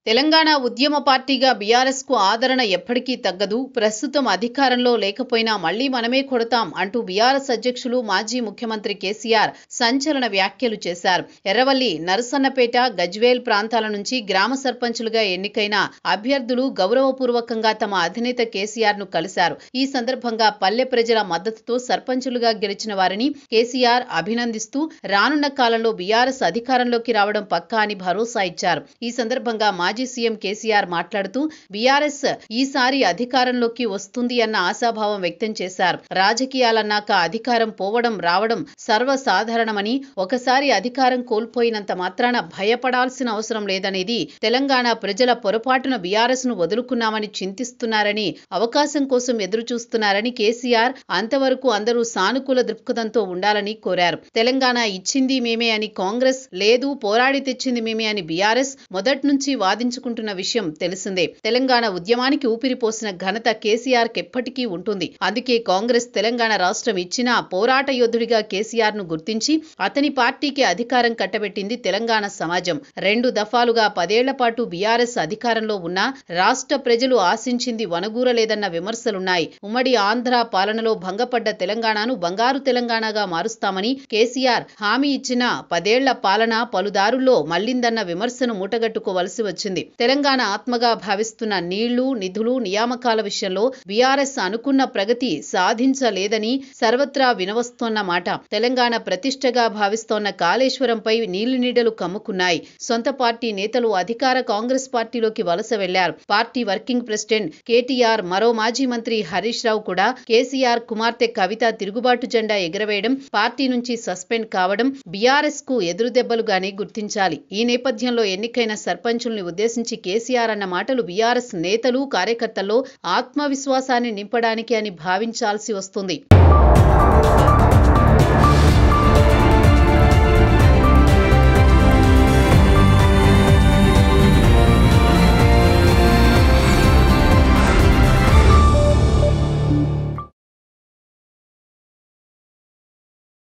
తెలంగాణ ఉద్యమ పార్టీగా బీఆర్ఎస్ కు ఆదరణ ఎప్పటికీ తగ్గదు. ప్రస్తుతం అధికారంలో లేకపోయినా మళ్లీ మనమే కొడతాం అంటూ బీఆర్ఎస్ అధ్యక్షులు మాజీ ముఖ్యమంత్రి కేసీఆర్ సంచలన వ్యాఖ్యలు చేశారు. ఎర్రవల్లి, నరసన్నపేట, గజ్వేల్ ప్రాంతాల నుంచి గ్రామ సర్పంచులుగా ఎన్నికైన అభ్యర్థులు గౌరవపూర్వకంగా తమ అధినేత కేసీఆర్ ను కలిశారు. ఈ సందర్భంగా పల్లె ప్రజల మద్దతుతో సర్పంచులుగా గెలిచిన వారిని కేసీఆర్ అభినందిస్తూ రానున్న కాలంలో బీఆర్ఎస్ అధికారంలోకి రావడం పక్కా అని భరోసా ఇచ్చారు. ఈ సందర్భంగా మాజీ సీఎం కేసీఆర్ మాట్లాడుతూ బీఆర్ఎస్ ఈసారి అధికారంలోకి వస్తుంది అన్న ఆశాభావం వ్యక్తం చేశారు. రాజకీయాలన్నాక అధికారం పోవడం రావడం సర్వసాధారణమని, ఒకసారి అధికారం కోల్పోయినంత మాత్రాన భయపడాల్సిన అవసరం లేదనేది, తెలంగాణ ప్రజల పొరపాటున బీఆర్ఎస్ ను వదులుకున్నామని చింతిస్తున్నారని, అవకాశం కోసం ఎదురు చూస్తున్నారని కేసీఆర్ అంతవరకు అందరూ సానుకూల దృక్పథంతో ఉండాలని కోరారు. తెలంగాణ ఇచ్చింది మేమే అని కాంగ్రెస్, లేదు పోరాడి తెచ్చింది మేమే అని బీఆర్ఎస్ మొదటి నుంచి వాదించుకుంటున్న విషయం తెలిసిందే. తెలంగాణ ఉద్యమానికి ఊపిరిపోసిన ఘనత కేసీఆర్ కెప్పటికీ ఉంటుంది. అందుకే కాంగ్రెస్ తెలంగాణ రాష్ట్రం ఇచ్చినా పోరాట యోధుడిగా కేసీఆర్ ను గుర్తించి అతని పార్టీకి అధికారం కట్టబెట్టింది తెలంగాణ సమాజం. 2 దఫాలుగా 10 ఏళ్ల పాటు బీఆర్ఎస్ అధికారంలో ఉన్నా రాష్ట్ర ప్రజలు ఆశించింది వనగూరలేదన్న విమర్శలున్నాయి. ఉమ్మడి ఆంధ్ర పాలనలో భంగపడ్డ తెలంగాణను బంగారు తెలంగాణగా మారుస్తామని కేసీఆర్ హామీ ఇచ్చిన 10 ఏళ్ల పాలన పలుదారుల్లో మళ్లిందన్న విమర్శను మూటగట్టుకోవలసి వచ్చింది. తెలంగాణ ఆత్మగా భావిస్తున్న నీళ్లు, నిధులు, నియామకాల విషయంలో బీఆర్ఎస్ అనుకున్న ప్రగతి సాధించలేదని సర్వత్రా వినవస్తోన్న మాట. తెలంగాణ ప్రతిష్టగా భావిస్తోన్న కాళేశ్వరంపై నీళ్లు నీడలు కమ్ముకున్నాయి. సొంత పార్టీ నేతలు అధికార కాంగ్రెస్ పార్టీలోకి వలస వెళ్లారు. పార్టీ వర్కింగ్ ప్రెసిడెంట్ కేటీఆర్, మరో మాజీ మంత్రి హరీష్ రావు కూడా కేసీఆర్ కుమార్తె కవిత తిరుగుబాటు జెండా ఎగరవేయడం, పార్టీ నుంచి సస్పెండ్ కావడం బీఆర్ఎస్ కు ఎదురుదెబ్బలుగానే గుర్తించాలి. ఈ నేపథ్యంలో ఎన్నికైన సర్పంచుల్ని ఉద్దేశించి కేసీఆర్ అన్న మాటలు బీఆర్ఎస్ నేతలు, కార్యకర్తల్లో ఆత్మవిశ్వాసాన్ని నింపడానికి అని భావించాల్సి వస్తుంది.